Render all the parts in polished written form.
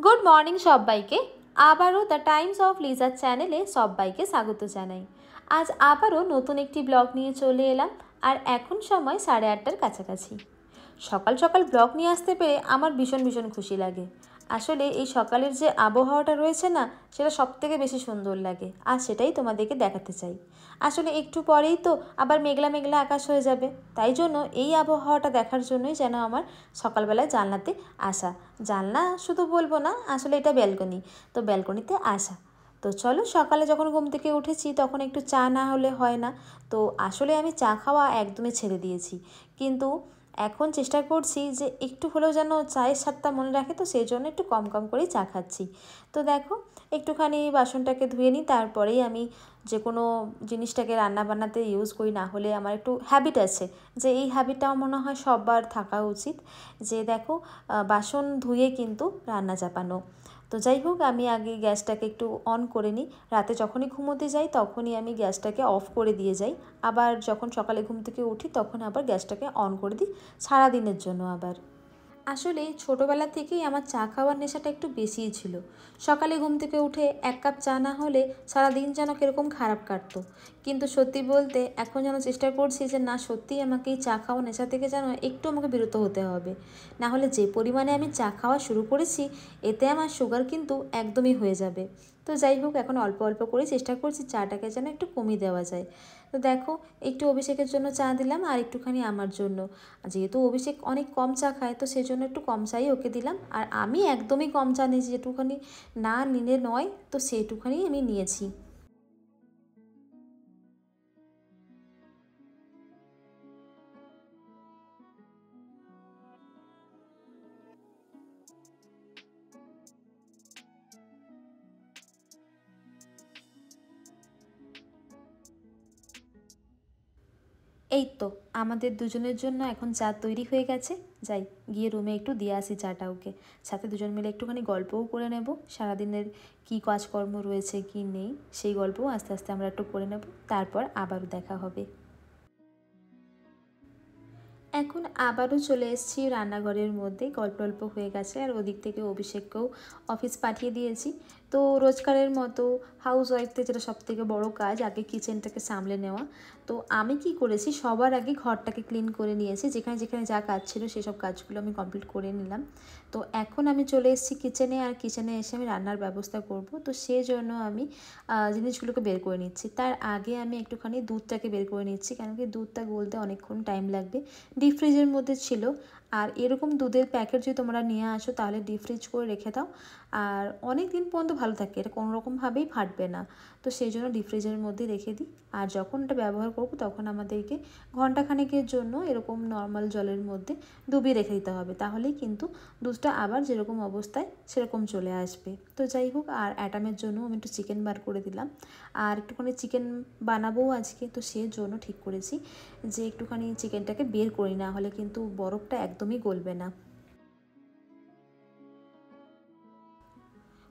Good morning সবাইকে। আবারও the Times of লিজার চ্যানেলে সবাইকে স্বাগত জানাই। আজ আবারও নতুন একটি ব্লগ নিয়ে চলে এলাম, আর এখন সময় 8:30টার কাছাকাছি। সকাল সকাল ব্লগ নিয়ে আসতে পেরে আমার ভীষণ ভীষণ খুশি লাগে। আসলে এই সকালের যে আবহাওয়াটা রয়েছে না, সেটা সবথেকে বেশি সুন্দর লাগে, আর সেটাই তোমাদেরকে দেখাতে চাই। আসলে একটু পরেই তো আবার মেঘলা মেঘলা আকাশ হয়ে যাবে, তাই জন্য এই আবহাওয়াটা দেখার জন্যই যেন আমার সকালবেলায় জানলাতে আসা। জানলা শুধু বলবো না, আসলে এটা ব্যালকনি, তো ব্যালকনিতে আসা। তো চলো, সকালে যখন ঘুম থেকে উঠেছি তখন একটু চা না হলে হয় না। তো আসলে আমি চা খাওয়া একদমই ছেড়ে দিয়েছি, কিন্তু এখন চেষ্টা করছি যে একটু হলেও যেন চায়ের স্বাদটা মনে রাখে, তো সেই জন্য একটু কম কম করেই চা খাচ্ছি। তো দেখো, একটুখানি বাসনটাকে ধুয়ে নিই, তারপরেই আমি যে কোনো জিনিসটাকে রান্না বান্নাতে ইউজ করি। না হলে আমার একটু হ্যাবিট আছে, যে এই হ্যাবিটটা আমার মনে হয় সবার থাকা উচিত, যে দেখো বাসন ধুয়ে কিন্তু রান্না চাপানো। তো যাই হোক, আমি আগে গ্যাসটাকে একটু অন করে নিই। রাতে যখনই ঘুমোতে যাই তখনই আমি গ্যাসটাকে অফ করে দিয়ে যাই, আবার যখন সকালে ঘুম থেকে উঠি তখন আবার গ্যাসটাকে অন করে দিই সারাদিনের জন্য আবার। আসলে ছোটোবেলা থেকেই আমার চা খাওয়ার নেশাটা একটু বেশিই ছিল। সকালে ঘুম থেকে উঠে 1 কাপ চা না হলে সারাদিন যেন কীরকম খারাপ কাটতো। কিন্তু সত্যি বলতে এখন যেন চেষ্টা করছি যে না, সত্যিই আমাকে এই চা খাওয়ার নেশা থেকে যেন একটু আমাকে বিরত হতে হবে। না হলে যে পরিমাণে আমি চা খাওয়া শুরু করেছি, এতে আমার সুগার কিন্তু একদমই হয়ে যাবে। তো যাই হোক, এখন অল্প অল্প করে চেষ্টা করছি চাটাকে যেন একটু কমিয়ে দেওয়া যায়। তো দেখো, একটু অভিষেকের জন্য চা দিলাম, আর একটুখানি আমার জন্য। যেহেতু অভিষেক অনেক কম চা খায়, তো সেই জন্য একটু কম চাই ওকে দিলাম। আর আমি একদমই কম চা নিয়েছি, যেটুখানি না নিলে নয়, তো সেইটুখানি আমি নিয়েছি। এই তো আমাদের দুজনের জন্য এখন চা তৈরি হয়ে গেছে। যাই, গিয়ে রুমে একটু দিয়ে আসি চাটা ওকে। সাথে দুজন মিলে একটুখানি গল্পও করে নেব, সারাদিনের কী কাজকর্ম রয়েছে কি নেই সেই গল্পও আস্তে আস্তে আমরা একটু করে নেব, তারপর আবারও দেখা হবে। এখন আবারও চলে এসেছি রান্নাঘরের মধ্যে। গল্প অল্প হয়ে গেছে, আর ওদিক থেকে অভিষেককেও অফিস পাঠিয়ে দিয়েছি। তো রোজকারের মতো হাউস ওয়াইফদের যেটা সবথেকে বড় কাজ, আগে কিচেনটাকে সামলে নেওয়া। তো আমি কি করেছি, সবার আগে ঘরটাকে ক্লিন করে নিয়েছি, যেখানে যেখানে যা কাজ ছিল সেসব কাজগুলো আমি কমপ্লিট করে নিলাম। তো এখন আমি চলে এসেছি কিচেনে, আর কিচেনে এসে আমি রান্নার ব্যবস্থা করব। তো সেই জন্য আমি জিনিসগুলোকে বের করে নিচ্ছি। তার আগে আমি একটুখানি দুধটাকে বের করে নিচ্ছি, কেন কি দুধটা গলতে অনেকক্ষণ টাইম লাগবে। ডিপ ফ্রিজের মধ্যে ছিল, আর এরকম দুধের প্যাকেট যদি তোমরা নিয়ে আসো তাহলে ডিপ ফ্রিজ করে রেখে দাও, আর অনেক দিন পর্যন্ত ভালো থাকে, এটা কোনোরকমভাবেই ফাটবে না। তো সেই জন্য ডিপ ফ্রিজের মধ্যে রেখে দিই, আর যখন এটা ব্যবহার করব তখন আমাদেরকে ঘন্টাখানেকের জন্য এরকম নর্মাল জলের মধ্যে ডুবিয়ে রেখে দিতে হবে, তাহলেই কিন্তু দুধটা আবার যেরকম অবস্থায় সেরকম চলে আসবে। তো যাই হোক, আর অ্যাটামের জন্য আমি একটু চিকেন বার করে দিলাম, আর একটুখানি চিকেন বানাবো আজকে, তো সেই জন্য ঠিক করেছি যে একটুখানি চিকেনটাকে বের করি, না হলে কিন্তু বরফটা একদমই গলবে না।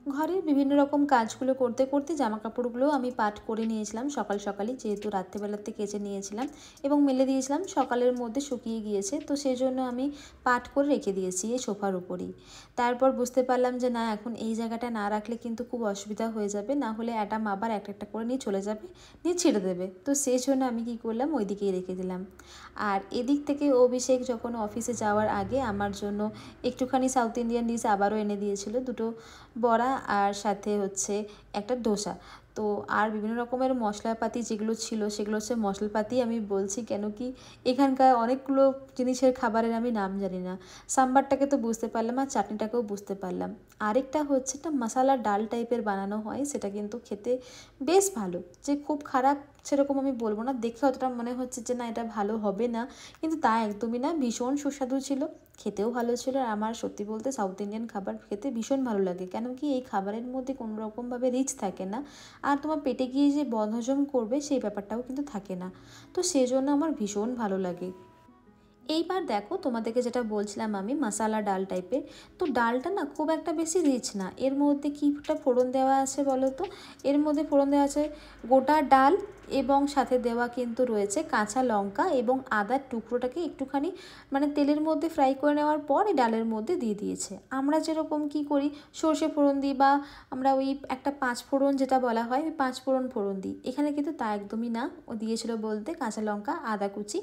ঘরের বিভিন্ন রকম কাজগুলো করতে করতে জামা কাপড়গুলোও আমি পাট করে নিয়েছিলাম সকাল সকালই, যেহেতু রাত্রেবেলাতে কেচে নিয়েছিলাম এবং মেলে দিয়েছিলাম, সকালের মধ্যে শুকিয়ে গিয়েছে, তো সেই জন্য আমি পাট করে রেখে দিয়েছি এই সোফার উপরেই। তারপর বুঝতে পারলাম যে না, এখন এই জায়গাটা না রাখলে কিন্তু খুব অসুবিধা হয়ে যাবে, না হলে অ্যাটাম আবার একটা একটা করে নিয়ে চলে যাবে, নিয়ে ছিঁড়ে দেবে। তো সেই জন্য আমি কী করলাম, ওই দিকেই রেখে দিলাম। আর এদিক থেকে অভিষেক যখন অফিসে যাওয়ার আগে আমার জন্য একটুখানি সাউথ ইন্ডিয়ান ডিশ আবারও এনে দিয়েছিল, দুটো বড়া আর সাথে হচ্ছে একটা ডোসা। তো আর বিভিন্ন রকমের মশলাপাতি যেগুলো ছিল সেগুলো হচ্ছে মশলাপাতি আমি বলছি, কেন কি এখানকার অনেকগুলো জিনিসের খাবারের আমি নাম জানি না। সাম্বারটাকে তো বুঝতে পারলাম, আর চাটনিটাকেও বুঝতে পারলাম। আরেকটা হচ্ছে একটা মশালা ডাল টাইপের বানানো হয়, সেটা কিন্তু খেতে বেশ ভালো। যে খুব খারাপ সেরকম আমি বলবো না, দেখে অতটা মনে হচ্ছে যে না এটা ভালো হবে না, কিন্তু তা একদমই না, ভীষণ সুস্বাদু ছিল, খেতেও ভালো ছিল। আর আমার সত্যি বলতে সাউথ ইন্ডিয়ান খাবার খেতে ভীষণ ভালো লাগে, কেন কি এই খাবারের মধ্যে কোনো রকমভাবে রিচ থাকে না, আর তোমার পেটে গিয়ে যে বদহজম করবে সেই ব্যাপারটাও কিন্তু থাকে না। তো সেই জন্য আমার ভীষণ ভালো লাগে। এইবার দেখো, তোমাদেরকে যেটা বলছিলাম আমি মশালা ডাল টাইপের, তো ডালটা না খুব একটা বেশি রিচ না। এর মধ্যে কীটা ফোড়ন দেওয়া আছে বলো তো? এর মধ্যে ফোড়ন দেওয়া আছে গোটা ডাল, এবং সাথে দেওয়া কিন্তু রয়েছে কাঁচা লঙ্কা এবং আদার টুকরোটাকে একটুখানি মানে তেলের মধ্যে ফ্রাই করে নেওয়ার পর এই ডালের মধ্যে দিয়ে দিয়েছে। আমরা যেরকম কি করি সর্ষে ফোড়ন দিই বা আমরা ওই একটা 5 ফোড়ন যেটা বলা হয় ওই 5 ফোড়ন দিই, এখানে কিন্তু তা একদমই না। ও দিয়েছিল বলতে কাঁচা লঙ্কা, আদা কুচি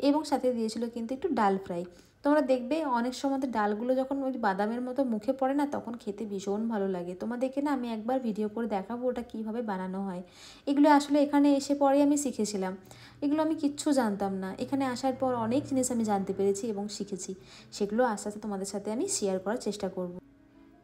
এবং সাথে দিয়েছিল কিন্তু একটু ডাল ফ্রাই। তোমরা দেখবে অনেক সময় ডালগুলো যখন ওই বাদামের মতো মুখে পড়ে না, তখন খেতে ভীষণ ভালো লাগে। তোমাদেরকে না আমি একবার ভিডিও করে দেখাবো ওটা কীভাবে বানানো হয়। এগুলো আসলে এখানে এসে পরে আমি শিখেছিলাম, এগুলো আমি কিচ্ছু জানতাম না। এখানে আসার পর অনেক জিনিস আমি জানতে পেরেছি এবং শিখেছি, সেগুলো আস্তে আস্তে তোমাদের সাথে আমি শেয়ার করার চেষ্টা করব।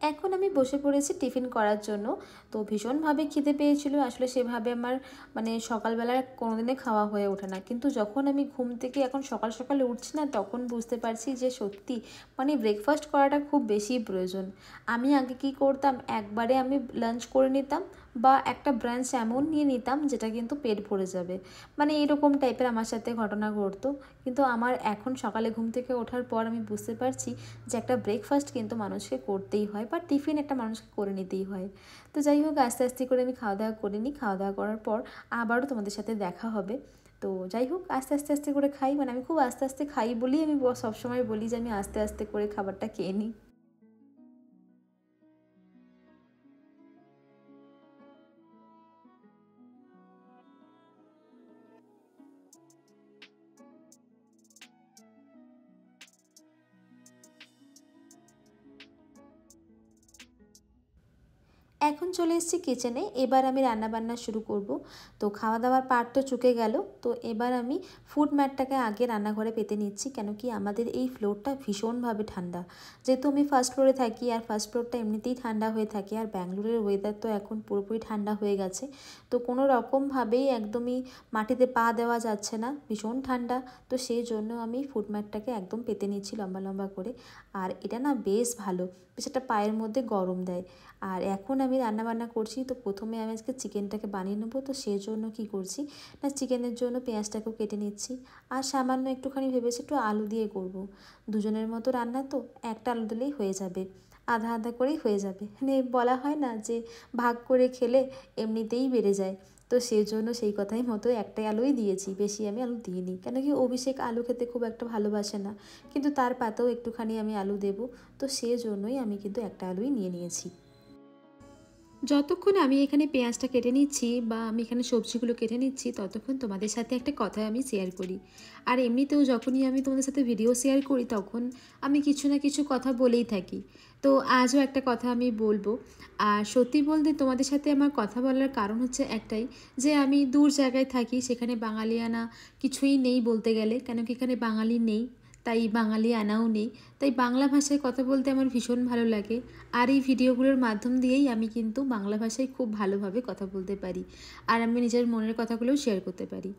এখন আমি বসে পড়েছি টিফিন করার জন্য। তো ভীষণভাবে খিদে পেয়েছিল, আসলে সেভাবে আমার মানে সকালবেলা কোনোদিনে খাওয়া হয়ে ওঠে না, কিন্তু যখন আমি ঘুম থেকে এখন সকাল সকালে উঠছি না, তখন বুঝতে পারছি যে সত্যি মানে ব্রেকফাস্ট করাটা খুব বেশি প্রয়োজন। আমি আগে কি করতাম, একবারে আমি লাঞ্চ করে নিতাম বা একটা ব্রাঞ্চ এমন নিয়ে নিতাম যেটা কিন্তু পেট ভরে যাবে, মানে এরকম টাইপের আমার সাথে ঘটনা ঘটতো। কিন্তু আমার এখন সকালে ঘুম থেকে ওঠার পর আমি বুঝতে পারছি যে একটা ব্রেকফাস্ট কিন্তু মানুষকে করতেই হয় বা টিফিন একটা মানুষকে করে নিতেই হয়। তো যাই হোক, আস্তে আস্তে করে আমি খাওয়া দাওয়া করে নিই। খাওয়া দাওয়া করার পর আবারও তোমাদের সাথে দেখা হবে। তো যাই হোক, আস্তে আস্তে আস্তে করে খাই, মানে আমি খুব আস্তে আস্তে খাই বলেই আমি সবসময় বলি যে আমি আস্তে আস্তে করে খাবারটা খেয়ে নিই। এখন চলে এসেছি কিচেনে, এবার আমি রান্নাবান্না শুরু করব। তো খাওয়া দাওয়ার পার্ট তো চুকে গেল, তো এবার আমি ফুড ম্যাটটাকে আগে রান্নাঘরে পেতে নিচ্ছি, কেন কি আমাদের এই ফ্লোরটা ভীষণভাবে ঠান্ডা। যেহেতু আমি ফার্স্ট ফ্লোরে থাকি আর ফার্স্ট ফ্লোরটা এমনিতেই ঠান্ডা হয়ে থাকে, আর ব্যাঙ্গালোরের ওয়েদার তো এখন পুরোপুরি ঠান্ডা হয়ে গেছে। তো কোনো রকমভাবেই একদমই মাটিতে পা দেওয়া যাচ্ছে না, ভীষণ ঠান্ডা। তো সেই জন্য আমি ফুড ম্যাটটাকে একদম পেতে নিচ্ছি লম্বা লম্বা করে। আর এটা না বেশ ভালো, বেশ একটা পায়ের মধ্যে গরম দেয়। আর এখন আমি রান্নাবান্না করছি, তো প্রথমে আমি আজকে চিকেনটাকে বানিয়ে নেবো। তো সেই জন্য কী করছি না, চিকেনের জন্য পেঁয়াজটাকেও কেটে নিচ্ছি। আর সামান্য একটুখানি ভেবেছি একটু আলু দিয়ে করব। দুজনের মতো রান্না তো একটা আলু দিলেই হয়ে যাবে, আধা আধা করেই হয়ে যাবে। মানে বলা হয় না যে ভাগ করে খেলে এমনিতেই বেড়ে যায়, তো সেই জন্য সেই কথাই মতো একটাই আলুই দিয়েছি, বেশি আমি আলু দিইনি। কেন কি অভিষেক আলু খেতে খুব একটা ভালোবাসে না, কিন্তু তার পাতেও একটুখানি আমি আলু দেবো, তো সেই জন্যই আমি কিন্তু একটা আলুই নিয়ে নিয়েছি। যতক্ষণ আমি এখানে পেঁয়াজটা কেটে নিচ্ছি বা আমি এখানে সবজিগুলো কেটে নিচ্ছি, ততক্ষণ তোমাদের সাথে একটা কথা আমি শেয়ার করি। আর এমনিতেও যখনই আমি তোমাদের সাথে ভিডিও শেয়ার করি, তখন আমি কিছু না কিছু কথা বলেই থাকি। তো আজও একটা কথা আমি বলবো। আর সত্যি বলতে তোমাদের সাথে আমার কথা বলার কারণ হচ্ছে একটাই, যে আমি দূর জায়গায় থাকি, সেখানে বাঙালিয়ানা কিছুই নেই বলতে গেলে, কেন কি এখানে বাঙালি নেই, তাই বাঙালি আনাও নেই। তাই বাংলা ভাষায় কথা বলতে আমার ভীষণ ভালো লাগে। আর এই ভিডিওগুলোর মাধ্যম দিয়েই আমি কিন্তু বাংলা ভাষায় খুব ভালোভাবে কথা বলতে পারি, আর আমি নিজের মনের কথাগুলোও শেয়ার করতে পারি।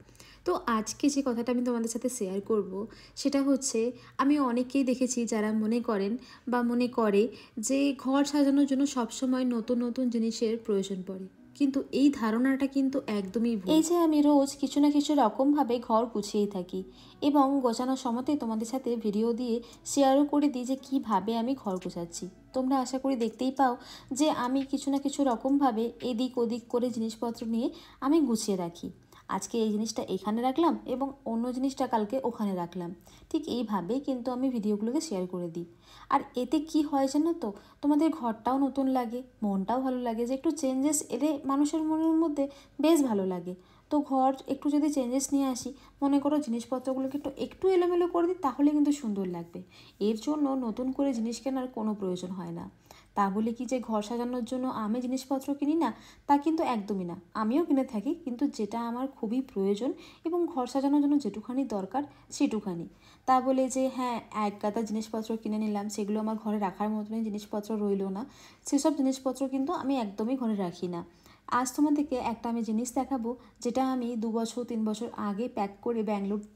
তো আজকে যে কথাটা আমি তোমাদের সাথে শেয়ার করব, সেটা হচ্ছে আমি অনেকেই দেখেছি যারা মনে করেন বা মনে করে যে ঘর সাজানোর জন্য সবসময় নতুন নতুন জিনিসের প্রয়োজন পড়ে, কিন্তু এই ধারণাটা কিন্তু একদমই ভুল। এই যে আমি রোজ কিছু না কিছু রকমভাবে ঘর গুছিয়েই থাকি এবং গোছানোর সময়তেই তোমাদের সাথে ভিডিও দিয়ে শেয়ারও করে দিই যে কীভাবে আমি ঘর গোছাচ্ছি। তোমরা আশা করি দেখতেই পাও যে আমি কিছু না কিছু রকমভাবে এদিক ওদিক করে জিনিসপত্র নিয়ে আমি গুছিয়ে রাখি। আজকে এই জিনিসটা এখানে রাখলাম এবং অন্য জিনিসটা কালকে ওখানে রাখলাম, ঠিক এইভাবেই কিন্তু আমি ভিডিওগুলোকে শেয়ার করে দিই। আর এতে কি হয় জানো তো, তোমাদের ঘরটাও নতুন লাগে, মনটাও ভালো লাগে, যে একটু চেঞ্জেস এলে মানুষের মনের মধ্যে বেশ ভালো লাগে। তো ঘর একটু যদি চেঞ্জেস নিয়ে আসি, মনে করো জিনিসপত্রগুলোকে একটু একটু এলোমেলো করে দিই, তাহলে কিন্তু সুন্দর লাগবে। এর জন্য নতুন করে জিনিস কেনার কোনো প্রয়োজন হয় না। তা বলে কি যে ঘর সাজানোর জন্য আমি জিনিসপত্র কিনি না, তা কিন্তু একদমই না। আমিও কিনে থাকি, কিন্তু যেটা আমার খুবই প্রয়োজন এবং ঘর সাজানোর জন্য যেটুখানি দরকার সেটুখানি। তা বলে যে হ্যাঁ এক গাদা জিনিসপত্র কিনে নিলাম, সেগুলো আমার ঘরে রাখার মতনই জিনিসপত্র রইলো না, সেসব জিনিসপত্র কিন্তু আমি একদমই ঘরে রাখি না। আজ তোমাদেরকে একটা আমি জিনিস দেখাবো, যেটা আমি 2 বছর 3 বছর আগে প্যাক করে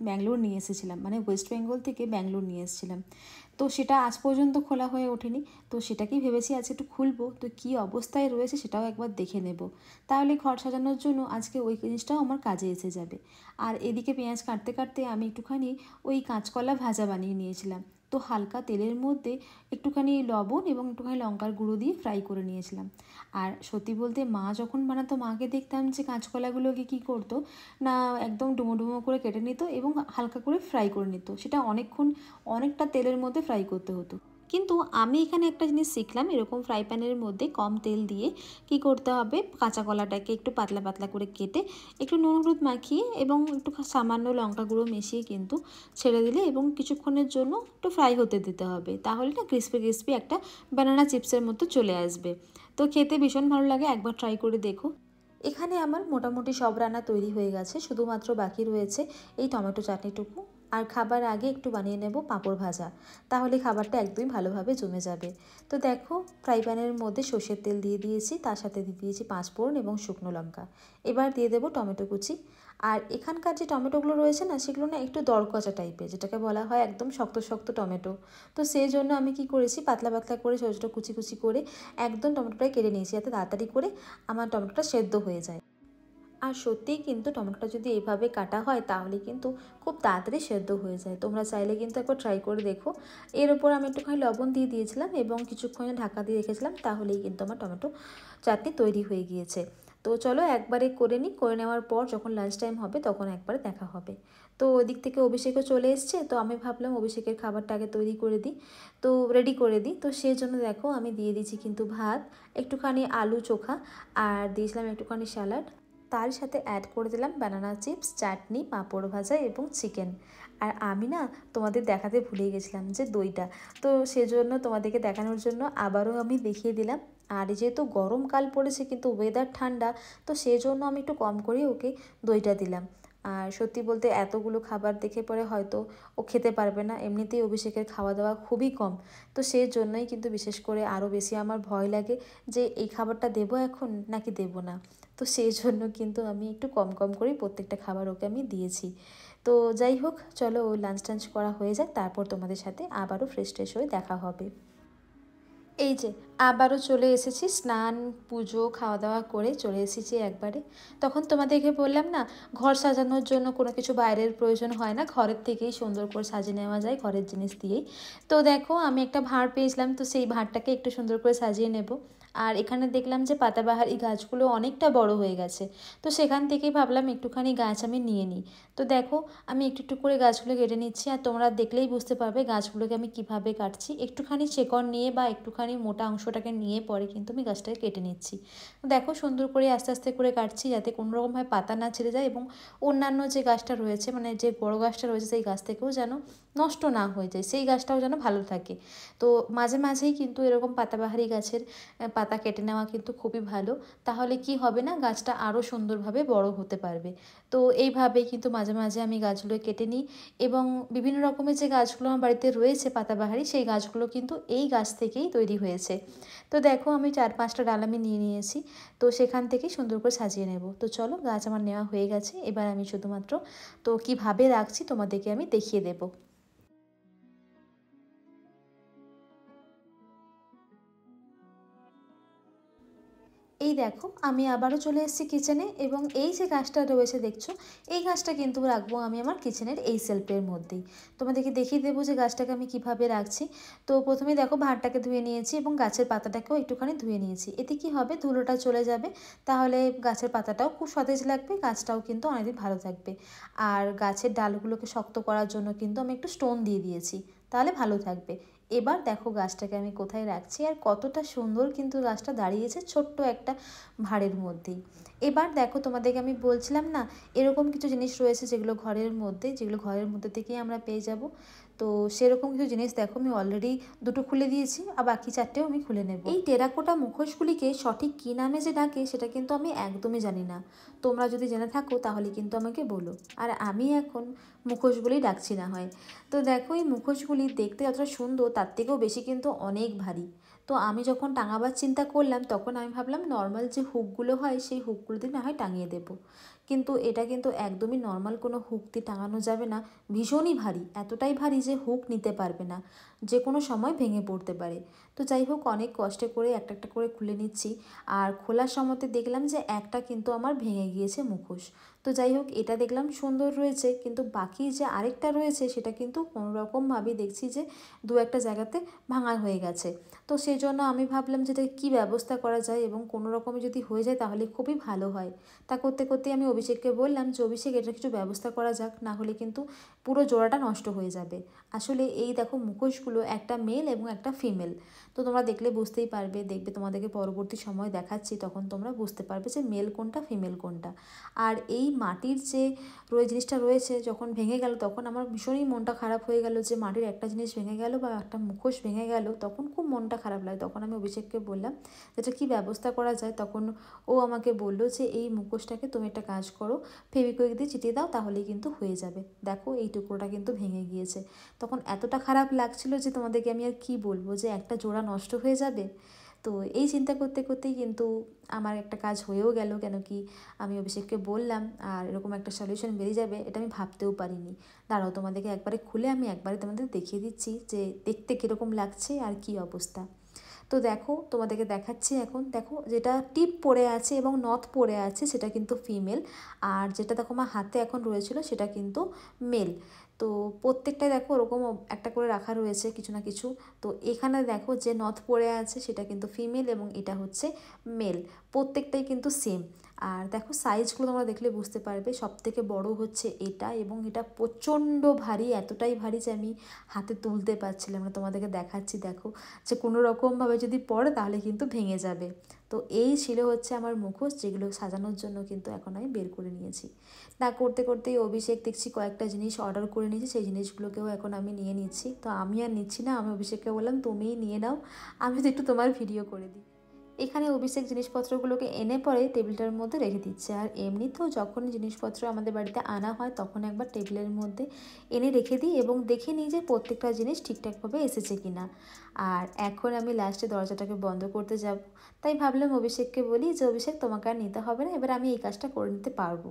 ব্যাঙ্গালোর নিয়ে এসেছিলাম, মানে ওয়েস্ট বেঙ্গল থেকে ব্যাঙ্গালোর নিয়ে এসেছিলাম। তো সেটা আজ পর্যন্ত খোলা হয়ে ওঠেনি, তো সেটাকেই ভেবেছি আজকে একটু খুলবো, তো কী অবস্থায় রয়েছে সেটাও একবার দেখে নেব। তাহলে ঘর সাজানোর জন্য আজকে ওই জিনিসটাও আমার কাজে এসে যাবে। আর এদিকে পেঁয়াজ কাটতে কাটতে আমি একটুখানি ওই কাঁচকলা ভাজা বানিয়ে নিয়েছিলাম। তো হালকা তেলের মধ্যে একটুখানি লবণ এবং একটুখানি লঙ্কার গুঁড়ো দিয়ে ফ্রাই করে নিয়েছিলাম। আর সত্যি বলতে মা যখন বানাতো মাকে দেখতাম যে কাঁচকলাগুলোকে কী করতো না, একদম ডুমো ডুমো করে কেটে নিত এবং হালকা করে ফ্রাই করে নিত। সেটা অনেকটা তেলের মধ্যে ফ্রাই করতে হতো। কিন্তু আমি এখানে একটা জিনিস শিখলাম, এরকম ফ্রাই প্যানের মধ্যে কম তেল দিয়ে কি করতে হবে, কাঁচা কলাটাকে একটু পাতলা পাতলা করে কেটে একটু নুন হলুদ মাখিয়ে এবং একটু সামান্য লঙ্কা গুঁড়ো মিশিয়ে কিন্তু ছেড়ে দিলে এবং কিছুক্ষণের জন্য একটু ফ্রাই হতে দিতে হবে। তাহলে না ক্রিস্পি ক্রিস্পি একটা বানানা চিপসের মতো চলে আসবে। তো খেতে ভীষণ ভালো লাগে, একবার ট্রাই করে দেখো। এখানে আমার মোটামুটি সব রান্না তৈরি হয়ে গেছে, শুধুমাত্র বাকি রয়েছে এই টমেটো চাটনিটুকু। আর খাবার আগে একটু বানিয়ে নেব পাঁপড় ভাজা, তাহলে খাবারটা একদমই ভালোভাবে জমে যাবে। তো দেখো, ফ্রাই প্যানের মধ্যে সর্ষের তেল দিয়ে দিয়েছি, তার সাথে দিয়ে দিয়েছি 5 ফোড়ন এবং শুকনো লঙ্কা। এবার দিয়ে দেবো টমেটো কুচি। আর এখানকার যে টমেটোগুলো রয়েছে না, সেগুলো না একটু দরকচা টাইপের, যেটাকে বলা হয় একদম শক্ত শক্ত টমেটো। তো সেই জন্য আমি কি করেছি, পাতলা পাতলা করে ছোটো কুচি কুচি করে একদম টমেটোটাই কেটে নিয়েছি, যাতে তাড়াতাড়ি করে আমার টমেটোটা সেদ্ধ হয়ে যায়। আর সত্যিই কিন্তু টমেটোটা যদি এইভাবে কাটা হয় তাহলে কিন্তু খুব তাড়াতাড়ি সেদ্ধ হয়ে যায়। তোমরা চাইলে কিন্তু একবার ট্রাই করে দেখো। এর ওপর আমি একটুখানি লবণ দিয়ে দিয়েছিলাম এবং কিছুক্ষণ ঢাকা দিয়ে রেখেছিলাম, তাহলেই কিন্তু আমার টমেটো চাটনি তৈরি হয়ে গিয়েছে। তো চলো একবারে করে নিই, করে নেওয়ার পর যখন লাঞ্চ টাইম হবে তখন একবারে দেখা হবে। তো ওদিক থেকে অভিষেকও চলে এসছে, তো আমি ভাবলাম অভিষেকের খাবারটা আগে তৈরি করে দিই, তো রেডি করে দিই। তো সেই জন্য দেখো আমি দিয়ে দিচ্ছি কিন্তু ভাত, একটুখানি আলু চোখা, আর দিয়েছিলাম একটুখানি স্যালাড, তার সাথে অ্যাড করে দিলাম বানানা চিপস, চাটনি, পাঁপড় ভাজা এবং চিকেন। আর আমি না তোমাদের দেখাতে ভুলে গেছিলাম যে দইটা, তো সেজন্য তোমাদেরকে দেখানোর জন্য আবারও আমি দেখিয়ে দিলাম। আর যেহেতু গরমকাল পড়েছে কিন্তু ওয়েদার ঠান্ডা, তো সেই জন্য আমি একটু কম করেই ওকে দইটা দিলাম। আর সত্যি বলতে এতগুলো খাবার দেখে পরে হয়তো ও খেতে পারবে না, এমনিতেই অভিষেকের খাওয়া দাওয়া খুবই কম। তো সেই জন্যই কিন্তু বিশেষ করে আরও বেশি আমার ভয় লাগে যে এই খাবারটা দেবো এখন নাকি দেবো না। তো সেই জন্য কিন্তু আমি একটু কম কম করেই প্রত্যেকটা খাবার ওকে আমি দিয়েছি। তো যাই হোক, চলো ও লাঞ্চ টাঞ্চ করা হয়ে যাক, তারপর তোমাদের সাথে আবারও ফ্রেশ ট্রেশ হয়ে দেখা হবে। এই যে আবারও চলে এসেছি, স্নান পুজো খাওয়া দাওয়া করে চলে এসেছি একবারে। তখন তোমাদেরকে বললাম না, ঘর সাজানোর জন্য কোনো কিছু বাইরের প্রয়োজন হয় না, ঘরের থেকেই সুন্দর করে সাজিয়ে নেওয়া যায় ঘরের জিনিস দিয়েই। তো দেখো আমি একটা ভাঁড় পেয়েছিলাম, তো সেই ভাঁড়টাকে একটু সুন্দর করে সাজিয়ে নেব। আর এখানে দেখলাম যে পাতাবাহার এই গাছগুলো অনেকটা বড় হয়ে গেছে, তো সেখান থেকেই ভাবলাম একটুখানি গাছ আমি নিয়ে নিই। তো দেখো আমি একটু একটু করে গাছগুলো কেটে নিচ্ছি, আর তোমরা দেখলেই বুঝতে পারবে গাছগুলোকে আমি কিভাবে কাটছি। একটুখানি শেকড় নিয়ে বা একটুখানি মোটা অংশটাকে নিয়ে পরে কিন্তু আমি গাছটাকে কেটে নিচ্ছি। দেখো সুন্দর করে আস্তে আস্তে করে কাটছি, যাতে কোনোরকমভাবে পাতা না ছিঁড়ে যায় এবং অন্যান্য যে গাছটা রয়েছে, মানে যে বড় গাছটা রয়েছে সেই গাছ থেকেও যেন নষ্ট না হয়ে যায়, সেই গাছটাও যেন ভালো থাকে। তো মাঝে মাঝেই কিন্তু এরকম পাতাবাহারি গাছের পাতা কেটে নেওয়া কিন্তু খুবই ভালো, তাহলে কি হবে না, গাছটা আরও সুন্দরভাবে বড় হতে পারবে। তো এইভাবেই কিন্তু মাঝে মাঝে আমি গাছগুলো কেটে নিই। এবং বিভিন্ন রকমের যে গাছগুলো আমার বাড়িতে রয়েছে পাতাবাহারি, সেই গাছগুলো কিন্তু এই গাছ থেকেই তৈরি হয়েছে। তো দেখো আমি 4-5টা ডাল আমি নিয়ে নিয়েছি, তো সেখান থেকেই সুন্দর করে সাজিয়ে নেব। তো চলো, গাছ আমার নেওয়া হয়ে গেছে, এবার আমি শুধুমাত্র তো কীভাবে রাখছি তোমাদেরকে আমি দেখিয়ে দেবো। এই দেখো আমি আবারও চলে এসেছি কিচেনে, এবং এই যে গাছটা রয়েছে দেখছো, এই গাছটা কিন্তু রাখবো আমি আমার কিচেনের এই সেলফের মধ্যেই। তোমাদেরকে দেখিয়ে দেবো যে গাছটাকে আমি কিভাবে রাখছি। তো প্রথমে দেখো ভাঁড়টাকে ধুয়ে নিয়েছি এবং গাছের পাতাটাকেও একটুখানি ধুয়ে নিয়েছি, এতে কি হবে ধুলোটা চলে যাবে, তাহলে গাছের পাতাটাও খুব সতেজ লাগবে, গাছটাও কিন্তু অনেকদিন ভালো থাকবে। আর গাছের ডালগুলোকে শক্ত করার জন্য কিন্তু আমি একটু স্টোন দিয়ে দিয়েছি, তাহলে ভালো থাকবে। এবার দেখো গাছটাকে আমি কোথায় রাখছি আর কতটা সুন্দর কিন্তু গাছটা দাঁড়িয়েছে ছোট্ট একটা ভাঁড়ের মধ্যেই। এবার দেখো তোমাদেরকে আমি বলছিলাম না, এরকম কিছু জিনিস রয়েছে যেগুলো ঘরের মধ্যে থেকেই আমরা পেয়ে যাব। তো সেরকম কিছু জিনিস দেখো আমি অলরেডি 2টো খুলে দিয়েছি, আর বাকি 4টেও আমি খুলে নেব। এই টেরাকোটা মুখোশগুলিকে সঠিক কী নামে যে ডাকে সেটা কিন্তু আমি একদমই জানি না, তোমরা যদি জেনে থাকো তাহলে কিন্তু আমাকে বলো। আর আমি এখন মুখোশগুলি ডাকছি না হয়। তো দেখো এই মুখোশগুলি দেখতে যতটা সুন্দর তার থেকেও বেশি কিন্তু অনেক ভারী। তো আমি যখন টাঙাবার চিন্তা করলাম তখন আমি ভাবলাম নর্মাল যে হুকগুলো হয় সেই হুকগুলো দিয়ে না হয় টাঙিয়ে দেবো, কিন্তু এটা কিন্তু একদমই নর্মাল কোনো হুক দিয়ে টাঙানো যাবে না। ভীষণই ভারী, এতটাই ভারী যে হুক নিতে পারবে না, যে কোনো সময় ভেঙে পড়তে পারে। তো যাই হোক, অনেক কষ্টে করে একটা একটা করে খুলে নিচ্ছি। আর খোলার সময়তে দেখলাম যে একটা কিন্তু আমার ভেঙে গিয়েছে মুখোশ। তো যাই হোক, এটা দেখলাম সুন্দর রয়েছে, কিন্তু বাকি যে আরেকটা রয়েছে সেটা কিন্তু কোনোরকমভাবেই দেখছি যে দু একটা জায়গাতে ভাঙা হয়ে গেছে। তো সেই জন্য আমি ভাবলাম যে এটা কী ব্যবস্থা করা যায়, এবং কোনো রকমে যদি হয়ে যায় তাহলে খুবই ভালো হয়। তা করতে করতেই আমি অভিষেককে বললাম যে অভিষেক, এটা কিছু ব্যবস্থা করা যাক, না হলে কিন্তু পুরো জোড়াটা নষ্ট হয়ে যাবে। আসলে এই দেখো মুখোশগুলো একটা মেল এবং একটা ফিমেল। তো তোমরা দেখলে বুঝতেই পারবে, দেখবে তোমাদেরকে পরবর্তী সময় দেখাচ্ছি, তখন তোমরা বুঝতে পারবে যে মেল কোনটা ফিমেল কোনটা। আর এই মাটির যে জিনিসটা রয়েছে যখন ভেঙে গেল তখন আমার ভীষণই মনটা খারাপ হয়ে গেল, যে মাটির একটা জিনিস ভেঙে গেল বা একটা মুখোশ ভেঙে গেল, তখন খুব মনটা খারাপ লাগে। তখন আমি অভিষেককে বললাম যেটা কী ব্যবস্থা করা যায়, তখন ও আমাকে বলল যে এই মুখোশটাকে তুমি একটা কাজ করো, ফেভিকুইক দিয়ে চিটিয়ে দাও, তাহলেই কিন্তু হয়ে যাবে। দেখো এই টুকরোটা কিন্তু ভেঙে গিয়েছে। তখন এতটা খারাপ লাগছিল যে তোমাদেরকে আমি আর কি বলবো, যে একটা জোড়া নষ্ট হয়ে যাবে। তো এই চিন্তা করতে করতেই কিন্তু আমার একটা কাজ হয়েও গেল, কেন কি আমি অভিষেককে বললাম, আর এরকম একটা সলিউশন বেরিয়ে যাবে এটা আমি ভাবতেও পারিনি। দাঁড়াও, তোমাদেরকে একবারে খুলে আমি একবারে তোমাদের দেখিয়ে দিচ্ছি যে দেখতে কীরকম লাগছে আর কি অবস্থা। তো দেখো, তোমাদেরকে দেখাচ্ছি এখন। দেখো, যেটা টিপ পড়ে আছে এবং নথ পড়ে আছে সেটা কিন্তু ফিমেল, আর যেটা দেখো আমার হাতে এখন রয়েছিল সেটা কিন্তু মেল। তো প্রত্যেকটাই দেখো ওরকম একটা করে রাখা রয়েছে কিছু না কিছু। তো এখানে দেখো যে নথ পড়ে আছে সেটা কিন্তু ফিমেল এবং এটা হচ্ছে মেল, প্রত্যেকটাই কিন্তু সেম। আর দেখো সাইজগুলো তোমরা দেখলে বুঝতে পারবে, সবথেকে বড় হচ্ছে এটা, এবং এটা প্রচণ্ড ভারী, এতটাই ভারী যে আমি হাতে তুলতে পারছিলাম না। তোমাদেরকে দেখাচ্ছি, দেখো যে কোনো রকমভাবে যদি পড়ে তাহলে কিন্তু ভেঙে যাবে। তো এই ছিল হচ্ছে আমার মুখোশ, যেগুলো সাজানোর জন্য কিন্তু এখন আমি বের করে নিয়েছি। তা করতে করতেই অভিষেক দেখছি কয়েকটা জিনিস অর্ডার করে নিয়েছি, সেই জিনিসগুলোকেও এখন আমি নিয়ে নিচ্ছি। তো আমি আর নিচ্ছি না, আমি অভিষেককে বললাম তুমিই নিয়ে নাও, আমি তো একটু তোমার ভিডিও করে দিই। এখানে অভিষেক জিনিসপত্রগুলোকে এনে পরে টেবিলটার মধ্যে রেখে দিচ্ছে। আর এমনিতেও যখন জিনিসপত্র আমাদের বাড়িতে আনা হয় তখন একবার টেবিলের মধ্যে এনে রেখে দিই এবং দেখে নিই যে প্রত্যেকটা জিনিস ঠিকঠাকভাবে এসেছে কি না। আর এখন আমি লাস্টে দরজাটাকে বন্ধ করতে যাব, তাই ভাবলাম অভিষেককে বলি যে অভিষেক, তোমাকে আর নিতে হবে না, এবার আমি এই কাজটা করে নিতে পারবো।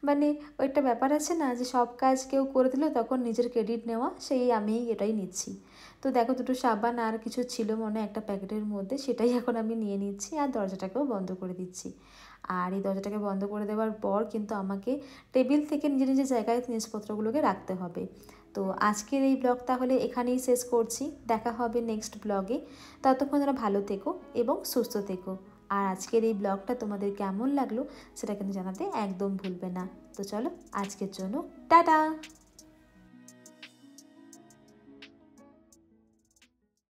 মানে ওই একটা ব্যাপার আছে না, যে সব কাজ কেউ করে দিল তখন নিজের ক্রেডিট নেওয়া, সেই আমি এটাই নিচ্ছি। তো দেখো, দুটো সাবান আর কিছু ছিল মনে একটা প্যাকেটের মধ্যে, সেটাই এখন আমি নিয়ে নিচ্ছি আর দরজাটাকেও বন্ধ করে দিচ্ছি। আর এই দরজাটাকে বন্ধ করে দেওয়ার পর কিন্তু আমাকে টেবিল থেকে নিজের নিজের জায়গায় জিনিসপত্রগুলোকে রাখতে হবে। তো আজকের এই ব্লগ তাহলে এখানেই শেষ করছি, দেখা হবে নেক্সট ব্লগে। ততক্ষণ তোমরা ভালো থেকো এবং সুস্থ থেকো। আর আজকের এই ব্লগটা তোমাদের কেমন লাগলো সেটা কিন্তু জানাতে একদম ভুলবে না। তো চলো, আজকের জন্য টাটা।